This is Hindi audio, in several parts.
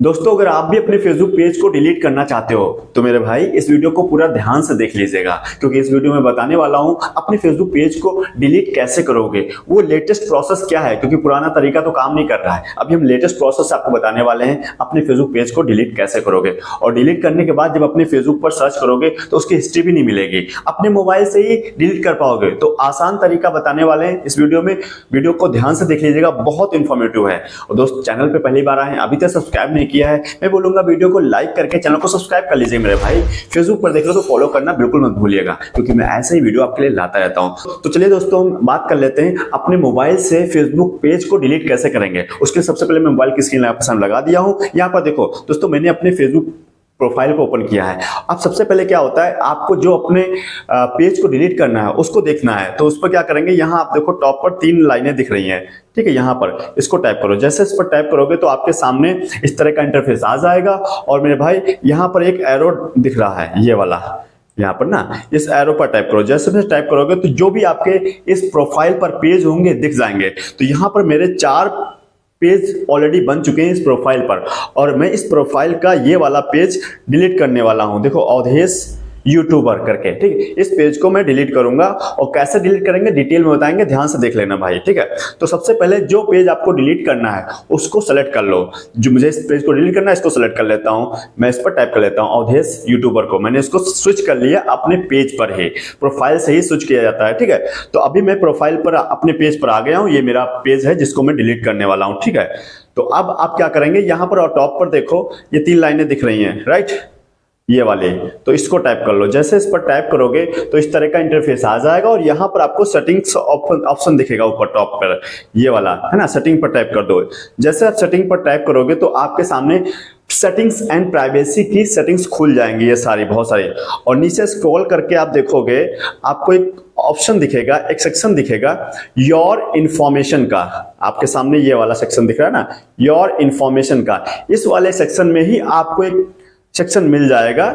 दोस्तों, अगर आप भी अपने फेसबुक पेज को डिलीट करना चाहते हो तो मेरे भाई इस वीडियो को पूरा ध्यान से देख लीजिएगा, क्योंकि इस वीडियो में बताने वाला हूं अपने फेसबुक पेज को डिलीट कैसे करोगे, वो लेटेस्ट प्रोसेस क्या है, क्योंकि पुराना तरीका तो काम नहीं कर रहा है। अभी हम लेटेस्ट प्रोसेस आपको बताने वाले हैं अपने फेसबुक पेज को डिलीट कैसे करोगे। और डिलीट करने के बाद जब अपने फेसबुक पर सर्च करोगे तो उसकी हिस्ट्री भी नहीं मिलेगी, अपने मोबाइल से ही डिलीट कर पाओगे। तो आसान तरीका बताने वाले हैं इस वीडियो में, वीडियो को ध्यान से देख लीजिएगा, बहुत इंफॉर्मेटिव है। और दोस्त, चैनल पे पहली बार आए हैं, अभी तक सब्सक्राइब नहीं किया है, मैं बोलूंगा वीडियो को लाइक करके चैनल को सब्सक्राइब कर लीजिए मेरे भाई। फेसबुक पर देख रहे हो तो फॉलो करना बिल्कुल मत भूलिएगा, क्योंकि मैं ऐसे ही वीडियो आपके लिए लाता रहता हूं। तो चलिए दोस्तों, हम बात कर लेते हैं अपने मोबाइल से फेसबुक पेज को डिलीट कैसे करेंगे। उसके सबसे पहले मैं मोबाइल की स्क्रीन सामने लगा दिया हूं। यहाँ पर देखो दोस्तों, मैंने अपने फेसबुक प्रोफाइल को ओपन किया है। अब सबसे पहले क्या होता है, आपको जो अपने पेज को डिलीट करना है उसको देखना है। तो उस पर क्या करेंगे, यहाँ आप देखो टॉप पर 3 लाइनें दिख रही हैं, ठीक है। यहाँ पर इसको टाइप करो। जैसे इस पर टाइप करोगे तो आपके सामने इस तरह का इंटरफेस आ जाएगा। और मेरे भाई यहाँ पर एक एरो दिख रहा है, ये वाला, यहाँ पर ना इस एरो पर टाइप करो। जैसे भी टाइप करोगे तो जो भी आपके इस प्रोफाइल पर पेज होंगे दिख जाएंगे। तो यहाँ पर मेरे 4 पेज ऑलरेडी बन चुके हैं इस प्रोफाइल पर, और मैं इस प्रोफाइल का ये वाला पेज डिलीट करने वाला हूं। देखो, अवधेश यूट्यूबर करके, ठीक है। इस पेज को मैं डिलीट करूंगा, और कैसे डिलीट करेंगे डिटेल में बताएंगे, ध्यान से देख लेना भाई, ठीक है। तो सबसे पहले जो पेज आपको डिलीट करना है उसको सेलेक्ट कर लो। जो मुझे इस पेज को डिलीट करना है इसको सेलेक्ट कर लेता हूं, मैं इस पर टाइप कर लेता हूं अवधेश यूट्यूबर को। मैंने इसको स्विच कर लिया अपने पेज पर ही, प्रोफाइल से ही स्विच किया जाता है, ठीक है। तो अभी मैं प्रोफाइल पर अपने पेज पर आ गया हूं, ये मेरा पेज है जिसको मैं डिलीट करने वाला हूं, ठीक है। तो अब आप क्या करेंगे, यहां पर और टॉप पर देखो ये 3 लाइनें दिख रही हैं, राइट, ये वाले। तो इसको टाइप कर लो। जैसे इस पर टाइप करोगे तो इस तरह का इंटरफेस आ जाएगा, और यहाँ पर आपको सेटिंग्स ऑप्शन दिखेगा ऊपर टॉप पर, ये वाला है ना। सेटिंग पर टाइप कर दो। जैसे आप सेटिंग पर टाइप करोगे तो आपके सामने सेटिंग्स एंड प्राइवेसी की सेटिंग्स खुल जाएंगी, ये सारी, बहुत सारी। और नीचे स्क्रॉल करके आप देखोगे आपको एक ऑप्शन दिखेगा, एक सेक्शन दिखेगा योर इंफॉर्मेशन का। आपके सामने ये वाला सेक्शन दिख रहा है ना, योर इंफॉर्मेशन का। इस वाले सेक्शन में ही आपको एक सेक्शन मिल जाएगा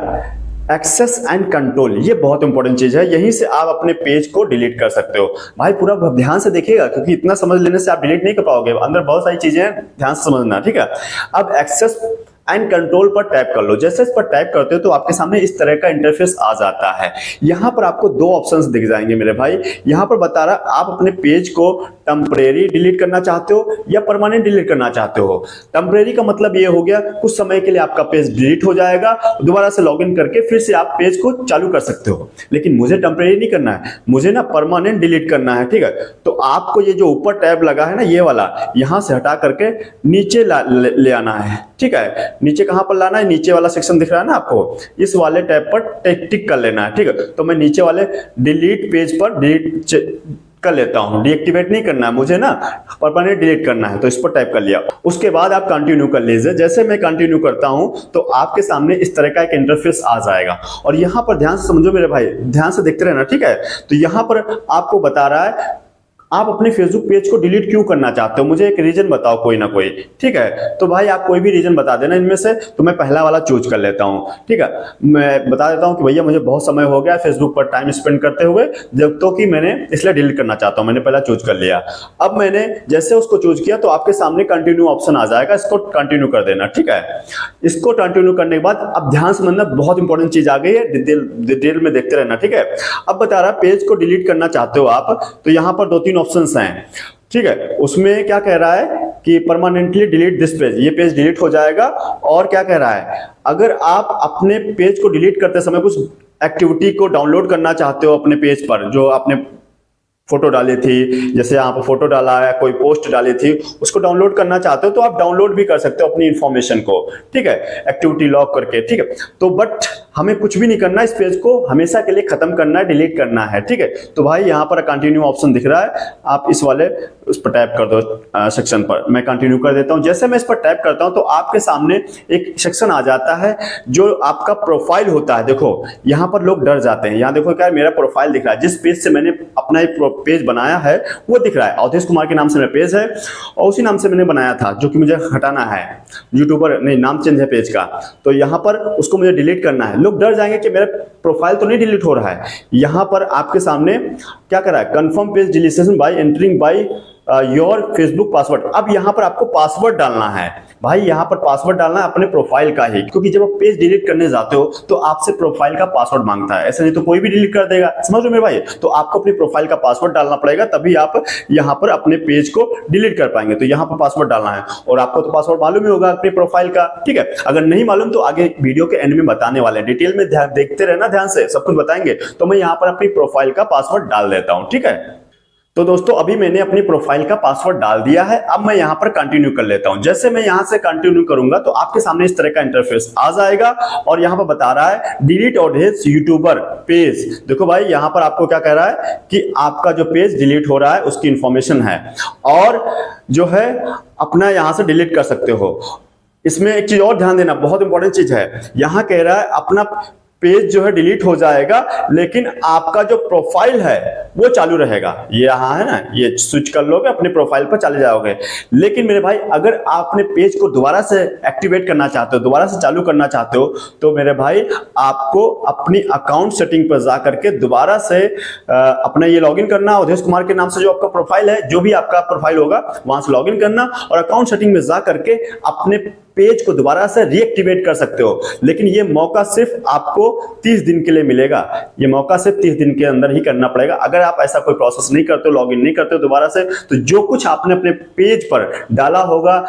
एक्सेस एंड कंट्रोल। ये बहुत इंपॉर्टेंट चीज है, यहीं से आप अपने पेज को डिलीट कर सकते हो। भाई पूरा ध्यान से देखिएगा, क्योंकि इतना समझ लेने से आप डिलीट नहीं कर पाओगे, अंदर बहुत सारी चीजें हैं, ध्यान से समझना, ठीक है। अब एक्सेस एंड कंट्रोल पर टैप कर लो। जैसे इस पर टैप करते हो तो आपके सामने इस तरह का इंटरफेस आ जाता है। यहां पर आपको 2 ऑप्शंस दिख जाएंगे मेरे भाई। यहां पर बता रहा आप अपने पेज को टेम्परेरी डिलीट करना चाहते हो या परमानेंट डिलीट करना चाहते हो। टेम्परेरी का मतलब ये हो गया कुछ समय के लिए आपका पेज डिलीट हो जाएगा, दोबारा से लॉगिन करके फिर से आप पेज को चालू कर सकते हो। लेकिन मुझे टेम्परेरी नहीं करना है, मुझे ना परमानेंट डिलीट करना है, ठीक है। तो आपको ये जो ऊपर टैब लगा है ना, ये वाला, यहां से हटा करके नीचे ले आना है, ठीक है। नीचे कहां पर लाना है, नीचे वाला सेक्शन दिख रहा है ना आपको, इस वाले टैब पर टिक कर लेना है, ठीक है। तो मैं नीचे वाले डिलीट पेज पर डिलीट कर लेता हूं। डीएक्टिवेट नहीं करना है मुझे ना, परमानेंट डिलीट करना है, तो इस पर टाइप कर लिया। उसके बाद आप कंटिन्यू कर लीजिए। जैसे मैं कंटिन्यू करता हूं तो आपके सामने इस तरह का एक इंटरफेस आ जाएगा। और यहां पर ध्यान से समझो मेरे भाई, ध्यान से देखते रहना, ठीक है। तो यहां पर आपको बता रहा है आप अपने फेसबुक पेज को डिलीट क्यों करना चाहते हो, मुझे एक रीजन बताओ कोई ना कोई, ठीक है। तो भाई आप कोई भी रीजन बता देना इनमें से, तो मैं पहला वाला चूज कर लेता हूं, ठीक है। मैं बता देता हूं कि भैया मुझे बहुत समय हो गया फेसबुक पर टाइम स्पेंड करते हुए, जब तो कि मैंने इसलिए डिलीट करना चाहता हूं, मैंने पहला चूज कर लिया। अब मैंने जैसे उसको चूज किया तो आपके सामने कंटिन्यू ऑप्शन आ जाएगा, इसको कंटिन्यू कर देना, ठीक है। इसको कंटिन्यू करने के बाद अब ध्यान से समझना, बहुत इंपॉर्टेंट चीज आ गई है, डिटेल में देखते रहना, ठीक है। अब बता रहा पेज को डिलीट करना चाहते हो आप, तो यहां पर 2-3 ऑप्शंस हैं, ठीक है। उसमें क्या कह रहा है कि परमानेंटली डिलीट दिस पेज, ये पेज डिलीट हो जाएगा। और क्या कह रहा है, अगर आप अपने पेज को डिलीट करते समय कुछ एक्टिविटी को डाउनलोड करना चाहते हो अपने पेज पर, जो आपने फोटो डाली थी, जैसे आप फोटो डाला है, कोई पोस्ट डाली थी, उसको डाउनलोड करना चाहते हो तो आप डाउनलोड भी कर सकते हो अपनी इंफॉर्मेशन को, ठीक है, एक्टिविटी लॉग करके, ठीक है। तो बट हमें कुछ भी नहीं करना, इस पेज को हमेशा के लिए खत्म करना है, डिलीट करना है, ठीक है। तो भाई यहाँ पर कंटिन्यू ऑप्शन दिख रहा है, आप इस वाले उस पर टैप कर दो सेक्शन पर। मैं कंटिन्यू कर देता हूं। जैसे मैं इस पर टैप करता हूं तो आपके सामने एक सेक्शन आ जाता है जो आपका प्रोफाइल होता है। देखो यहाँ पर लोग डर जाते हैं, यहाँ देखो क्या मेरा प्रोफाइल दिख रहा है, जिस पेज से मैंने अपना एक पेज बनाया है वो दिख रहा है, अवधेश कुमार के नाम से मेरा पेज है, और उसी नाम से मैंने बनाया था, जो कि मुझे हटाना है, यूट्यूबर नहीं, नाम चेंज है पेज का। तो यहाँ पर उसको मुझे डिलीट करना है। लोग डर जाएंगे कि मेरा प्रोफाइल तो नहीं डिलीट हो रहा है। यहाँ पर आपके सामने क्या कर रहा है, confirm page deletion bye entering by your Facebook password. अब यहाँ पर आपको पासवर्ड डालना है भाई, यहाँ पर पासवर्ड डालना है अपने प्रोफाइल का ही, क्योंकि जब आप पेज डिलीट करने जाते हो तो आपसे प्रोफाइल का पासवर्ड मांगता है, ऐसे नहीं तो कोई भी डिलीट कर देगा, समझ रहे हो मेरे भाई। तो आपको अपनी प्रोफाइल का पासवर्ड डालना पड़ेगा, तभी आप यहाँ पर अपने पेज को डिलीट कर पाएंगे। तो यहाँ पर पासवर्ड डालना है, और आपको तो पासवर्ड मालूम ही होगा अपनी प्रोफाइल का, ठीक है। अगर नहीं मालूम तो आगे वीडियो के एंड में बताने वाले हैं, डिटेल में देखते रहना ध्यान से, सब कुछ बताएंगे। तो मैं यहाँ पर अपनी प्रोफाइल का पासवर्ड डाल देता हूँ, ठीक है। तो दोस्तों अभी मैंने अपनी प्रोफाइल का पासवर्ड डाल दिया है, अब मैं यहाँ पर कंटिन्यू कर लेता हूँ। जैसे मैं यहाँ से कंटिन्यू करूंगा तो आपके सामने इस तरह का इंटरफेस आ जाएगा, और यहाँ पर बता रहा है डिलीट ऑडियंस यूट्यूबर पेज। देखो भाई यहाँ पर आपको क्या कह रहा है कि आपका जो पेज डिलीट हो रहा है उसकी इंफॉर्मेशन है, और जो है अपना यहाँ से डिलीट कर सकते हो। इसमें एक चीज और ध्यान देना, बहुत इंपॉर्टेंट चीज है, यहाँ कह रहा है अपना पेज जो है डिलीट हो जाएगा, लेकिन आपका जो प्रोफाइल है वो चालू रहेगा। ये यहाँ है ना, ये स्विच कर लोगे अपने प्रोफाइल पर चले जाओगे। लेकिन मेरे भाई अगर आप अपने पेज को दोबारा से एक्टिवेट करना चाहते हो, दोबारा से चालू करना चाहते हो, तो मेरे भाई आपको अपनी अकाउंट सेटिंग पर जा करके दोबारा से अपना ये लॉगिन करना, अवधेश कुमार के नाम से जो आपका प्रोफाइल है, जो भी आपका प्रोफाइल होगा वहां से लॉगिन करना, और अकाउंट सेटिंग में जा करके अपने पेज को दोबारा से रीएक्टिवेट कर सकते हो। लेकिन ये मौका सिर्फ आपको 30 दिन के लिए मिलेगा, ये मौका सिर्फ 30 दिन के अंदर ही करना पड़ेगा। अगर आप ऐसा कोई प्रोसेस नहीं करते हो, लॉगिन नहीं करते हो दोबारा से, तो जो कुछ आपने अपने पेज पर डाला होगा,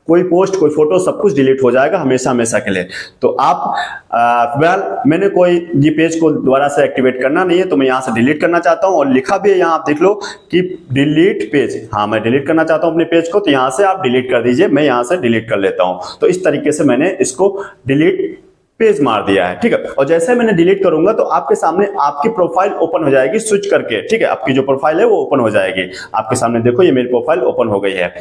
कोई पोस्ट कोई फोटो सब कुछ डिलीट हो जाएगा हमेशा हमेशा के लिए। तो आप फिलहाल मैंने कोई ये पेज को दोबारा से एक्टिवेट करना नहीं है, तो मैं यहाँ से डिलीट करना चाहता हूँ, और लिखा भी है यहाँ आप देख लो कि डिलीट पेज। हाँ मैं डिलीट करना चाहता हूँ अपने पेज को, तो यहाँ से आप डिलीट कर दीजिए, मैं यहाँ से डिलीट कर लेता हूँ। तो इस तरीके से मैंने इसको डिलीट पेज मार दिया है, ठीक है। और जैसे मैंने डिलीट करूंगा तो आपके सामने आपकी प्रोफाइल ओपन हो जाएगी स्विच करके, ठीक है। आपकी जो प्रोफाइल है वो ओपन हो जाएगी आपके सामने, देखो ये मेरी प्रोफाइल ओपन हो गई है।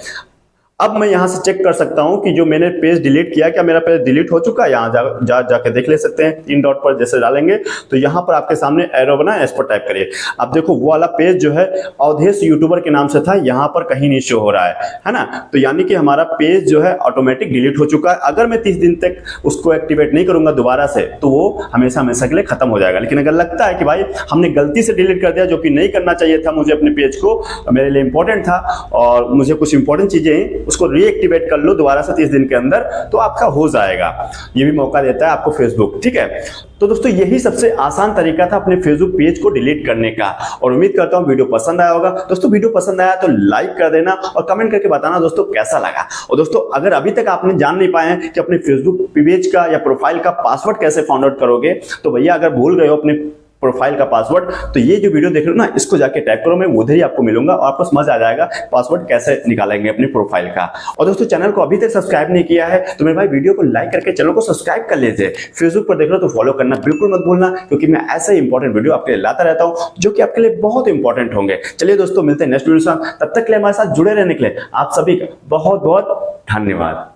अब मैं यहां से चेक कर सकता हूं कि जो मैंने पेज डिलीट किया, क्या मेरा पेज डिलीट हो चुका है। यहां जाके देख ले सकते हैं, 3 डॉट पर जैसे डालेंगे तो यहां पर आपके सामने एरो बना है, इस पर टाइप करिए। अब देखो वो वाला पेज जो है अवधेश यूट्यूबर के नाम से था, यहां पर कहीं नहीं शो हो रहा है ना। तो यानी कि हमारा पेज जो है ऑटोमेटिक डिलीट हो चुका है। अगर मैं 30 दिन तक उसको एक्टिवेट नहीं करूंगा दोबारा से, तो वो हमेशा हमेशा के लिए खत्म हो जाएगा। लेकिन अगर लगता है कि भाई हमने गलती से डिलीट कर दिया, जो कि नहीं करना चाहिए था, मुझे अपने पेज को, मेरे लिए इंपॉर्टेंट था और मुझे कुछ इंपॉर्टेंट चीजें, उसको रीएक्टिवेट कर लो दोबारा से 30 दिन के अंदर, तो आपका हो जाएगा। ये भी मौका देता है आपको फेसबुक, ठीक है। तो दोस्तों यही सबसे आसान तरीका था अपने फेसबुक पेज को डिलीट करने का, और उम्मीद करता हूं वीडियो पसंद आया होगा। दोस्तों वीडियो पसंद आया तो लाइक कर देना और कमेंट करके बताना दोस्तों कैसा लगा। और दोस्तों अगर अभी तक आपने जान नहीं पाए हैं कि अपने फेसबुक पेज का या प्रोफाइल का पासवर्ड कैसे फाइंड आउट करोगे, तो भैया अगर भूल गए हो अपने प्रोफाइल का पासवर्ड, तो ये जो वीडियो देख रहे हो ना, इसको जाके टाइप करो, मैं उधर ही आपको मिलूंगा और आपको समझ आ जाएगा पासवर्ड कैसे निकालेंगे अपनी प्रोफाइल का। और दोस्तों चैनल को अभी तक सब्सक्राइब नहीं किया है तो मेरे भाई वीडियो को लाइक करके चैनल को सब्सक्राइब कर लीजिए। फेसबुक पर देख रहे हो तो फॉलो करना बिल्कुल मत भूलना, क्योंकि मैं ऐसे इंपॉर्टेंट वीडियो आपके लिए लाता रहता हूं जो कि आपके लिए बहुत इंपॉर्टेंट होंगे। चलिए दोस्तों मिलते हैं नेक्स्ट वीडियो में, तब तक के लिए हमारे साथ जुड़े रहने के लिए आप सभी का बहुत बहुत धन्यवाद।